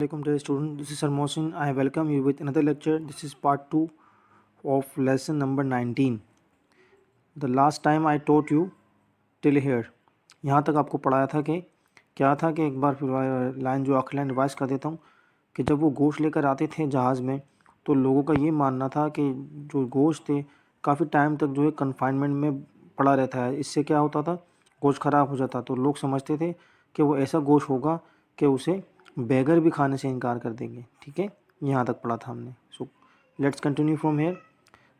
Welcome dear student, this is Sir Mohsin. I welcome you with another lecture. This is part 2 of lesson number 19. The last time I taught you till here. यहाँ तक आपको पढ़ाया था कि क्या था कि एक बार फिर लाइन जो आखिरी लाइन रिवाइज कर देता हूँ कि जब वो गोश्त लेकर आते थे जहाज़ में तो लोगों का ये मानना था कि जो गोश्त थे काफ़ी टाइम तक जो है कन्फाइनमेंट में पड़ा रहता है। इससे क्या होता था, गोश्त ख़राब हो जाता। तो लोग समझते थे कि वो ऐसा गोश्त होगा कि उसे बेगर भी खाने से इनकार कर देंगे। ठीक है, यहाँ तक पढ़ा था हमने। So let's continue from here.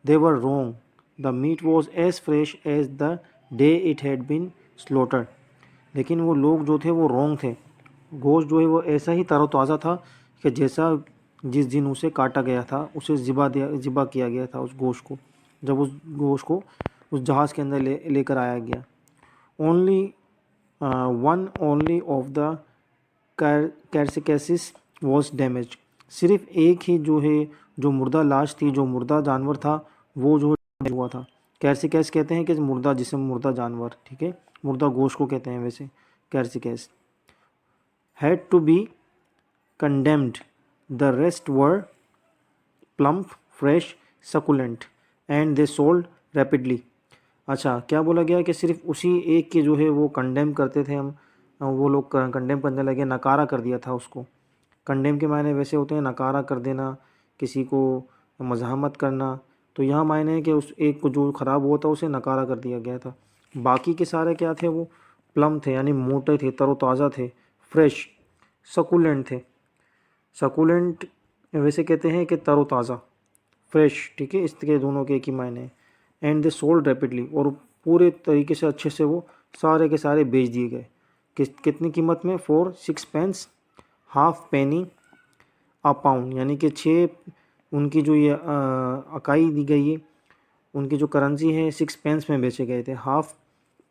They were wrong, the meat was as fresh as the day it had been slaughtered. लेकिन वो लोग जो थे वो रोंग थे। गोश्त जो है वो ऐसा ही तरोताज़ा था कि जैसा जिस दिन उसे काटा गया था, उसे ज़िबा किया गया था उस गोश्त को, जब उस गोश्त को उस जहाज़ के अंदर लेकर आया गया। Only one only of the carcasses was damage. सिर्फ एक ही जो है जो मुर्दा लाश थी, जो मुर्दा जानवर था, वो जो डैमेज हुआ था। कैरसिकैस कहते हैं कि मुर्दा जिस्म, मुर्दा जानवर। ठीक है, मुर्दा गोश्त को कहते हैं वैसे carcasses. Had to be condemned, the rest were plump fresh succulent and they sold rapidly. अच्छा, क्या बोला गया कि सिर्फ उसी एक के जो है वो कंडेम करते थे हम, वो लोग कंडेम करने लगे, नकारा कर दिया था उसको। कंडेम के मायने वैसे होते हैं नकारा कर देना, किसी को मज़ाहमत करना। तो यहाँ मायने है कि उस एक को जो ख़राब हुआ था उसे नकारा कर दिया गया था। बाकी के सारे क्या थे, वो प्लम थे यानी मोटे थे, तरोताज़ा थे, फ्रेश, सकुलेंट थे। सकुलेंट वैसे कहते हैं कि तरोताज़ा, फ्रेश। ठीक है, इसके दोनों के एक ही मायने हैं। एंड दे सोल्ड रैपिडली, और पूरे तरीके से अच्छे से वो सारे के सारे बेच दिए गए। कितनी कीमत में? 4 6 पेंस हाफ पेनी अ पाउंड, यानी कि 6 उनकी जो ये इकाई दी गई है, उनकी जो करेंसी है 6 पेंस में बेचे गए थे। हाफ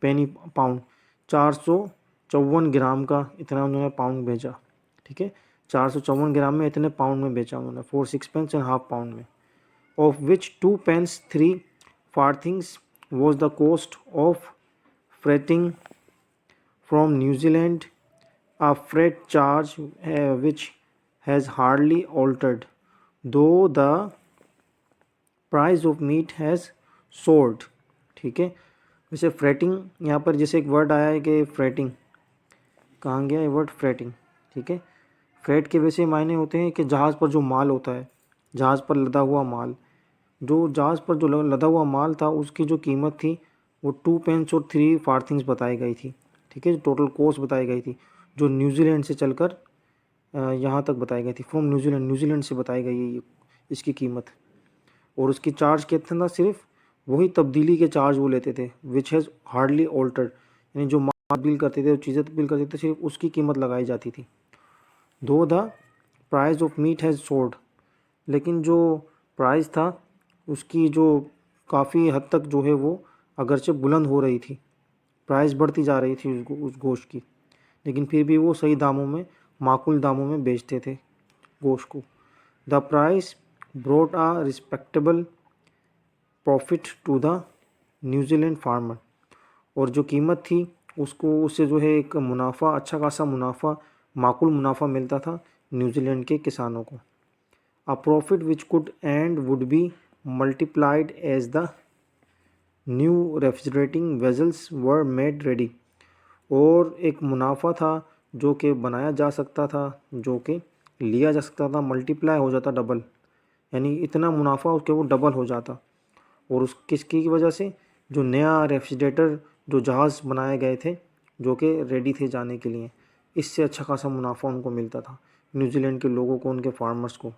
पेनी पाउंड, 454 ग्राम का इतना उन्होंने पाउंड बेचा। ठीक है, 454 ग्राम में इतने पाउंड में बेचा उन्होंने, 4 6 पेंस एंड हाफ पाउंड में। Of which 2 pence 3 farthings was the cost of freighting from New Zealand, a freight charge which has hardly altered, though the price of meat has soared। ठीक है, वैसे fretting यहाँ पर जैसे एक word आया है कि फ्रेटिंग, कहाँ गया ये वर्ड फ्रेटिंग? ठीक है, फ्रेट के वैसे मायने होते हैं कि जहाज़ पर जो माल होता है, जहाज़ पर लदा हुआ माल, जो जहाज़ पर जो लदा हुआ माल था उसकी जो कीमत थी वो 2 पेंस और 3 फार्थिंग्स बताई गई थी। ठीक है, जो टोटल कॉस्ट बताई गई थी, जो न्यूजीलैंड से चलकर यहाँ तक बताई गई थी। फ्रॉम न्यूजीलैंड, न्यूजीलैंड से बताई गई है इसकी कीमत। और उसकी चार्ज कितना था? सिर्फ वही तब्दीली के चार्ज वो लेते थे, विच हैज़ हार्डली ऑल्टर्ड, यानी जो माल बिल करते थे, जो चीज़ें बिल करते थे, सिर्फ उसकी कीमत लगाई जाती थी। दो the price of meat has sword, लेकिन जो प्राइस था उसकी जो काफ़ी हद तक जो है वो अगरचे बुलंद हो रही थी, प्राइस बढ़ती जा रही थी उस गोश्त की, लेकिन फिर भी वो सही दामों में, माकूल दामों में बेचते थे गोश्त को। The price brought a respectable profit to the New Zealand farmer, और जो कीमत थी उसको, उससे जो है एक मुनाफा, अच्छा खासा मुनाफा, माकूल मुनाफा मिलता था न्यूजीलैंड के किसानों को। A profit which could and would be multiplied as the new refrigerating vessels were made ready, और एक मुनाफा था जो कि बनाया जा सकता था, जो कि लिया जा सकता था, मल्टीप्लाई हो जाता, डबल, यानी इतना मुनाफा उसके वो डबल हो जाता। और उस किसकी वजह से? जो नया रेफ्रिजरेटर, जो जहाज़ बनाए गए थे जो कि रेडी थे जाने के लिए, इससे अच्छा खासा मुनाफा उनको मिलता था, न्यूजीलैंड के लोगों को, उनके फार्मर्स को।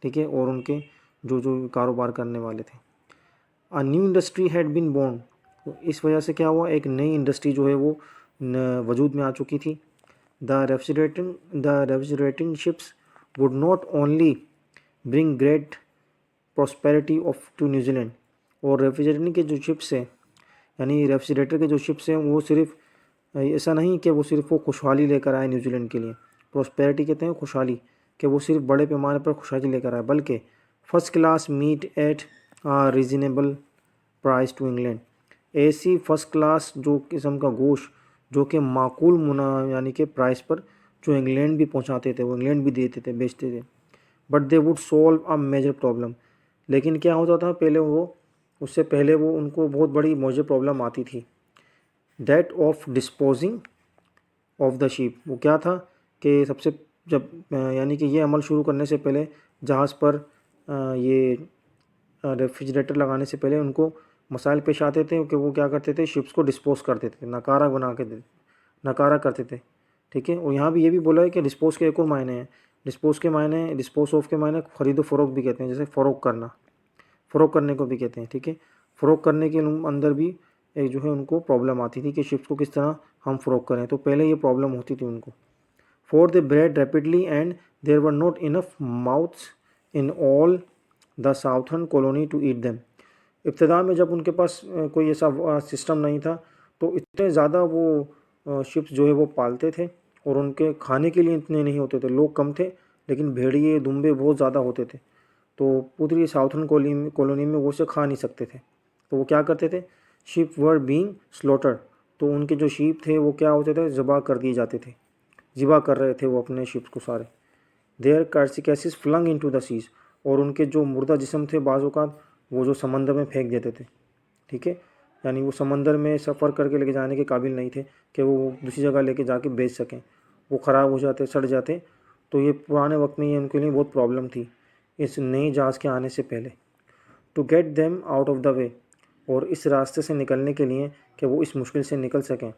ठीक है, और उनके जो जो कारोबार करने वाले थे। A new industry had been born, तो इस वजह से क्या हुआ, एक नई इंडस्ट्री जो है वो वजूद में आ चुकी थी। The refrigerating ships would not only bring great prosperity of to New Zealand, और रेफ्रिजरेटिंग के जो शिप्स हैं, यानी रेफ्रिजरेटर के जो शिप्स हैं, वो सिर्फ ऐसा नहीं कि वो सिर्फ वो खुशहाली लेकर आए न्यूजीलैंड के लिए। प्रॉस्पेरिटी कहते हैं खुशहाली, कि वो सिर्फ बड़े पैमाने पर खुशहाली लेकर आए, बल्कि first class meat at reasonable price to England, ऐसी फ़र्स्ट क्लास जो किस्म का गोश्त जो कि माकूल मुना यानी कि प्राइस पर जो इंग्लैंड भी पहुंचाते थे, वो इंग्लैंड भी देते थे, बेचते थे। But they would solve a major problem, लेकिन क्या होता था पहले उससे पहले वो उनको बहुत बड़ी मेजर प्रॉब्लम आती थी, that of disposing of the ship. वो क्या था कि सबसे जब यानी कि ये अमल शुरू करने से पहले जहाज़ पर ये रेफ्रिजरेटर लगाने से पहले उनको मसाइल पेश आते थे कि वो क्या करते थे, शिप्स को डिस्पोज कर देते थे, नकारा करते थे। ठीक है, और यहाँ भी ये भी बोला है कि डिस्पोज के एक और मायने हैं। डिस्पोज ऑफ के मायने खरीदो फरोख्त भी कहते हैं, जैसे फ़रोग करने को भी कहते हैं। ठीक है, फ़रोग करने के अंदर भी एक जो है उनको प्रॉब्लम आती थी कि शिप्स को किस तरह हम फ़रोग करें, तो पहले ये प्रॉब्लम होती थी उनको। For they bred rapidly and there were not enough mouths in all the southern colony to eat them. इब्तदा में जब उनके पास कोई ऐसा सिस्टम नहीं था, तो इतने ज़्यादा वो शिप्स जो है वो पालते थे, और उनके खाने के लिए इतने नहीं होते थे, लोग कम थे लेकिन भेड़िए दुम्बे बहुत ज़्यादा होते थे। तो पूरी साउथर्न कॉलोनी में वो उसे खा नहीं सकते थे, तो वो क्या करते थे, शीप वर बीइंग स्लॉटर्ड, तो उनके जो शीप थे वो क्या होते थे, ज़िबा कर दिए जाते थे, ज़िबा कर रहे थे वो अपने शिप्स को सारे। Their carcasses flung into the seas, और उनके जो मुर्दा जिस्म थे बाज़ औक़ात वो जो समंदर में फेंक देते थे। ठीक है, यानी वो समंदर में सफ़र करके लेके जाने के काबिल नहीं थे कि वो दूसरी जगह लेके जाके बेच सकें, वो ख़राब हो जाते, सड़ जाते। तो ये पुराने वक्त में ये उनके लिए बहुत प्रॉब्लम थी इस नए जहाज़ के आने से पहले। To get them out of the way, और इस रास्ते से निकलने के लिए कि वो इस मुश्किल से निकल सकें,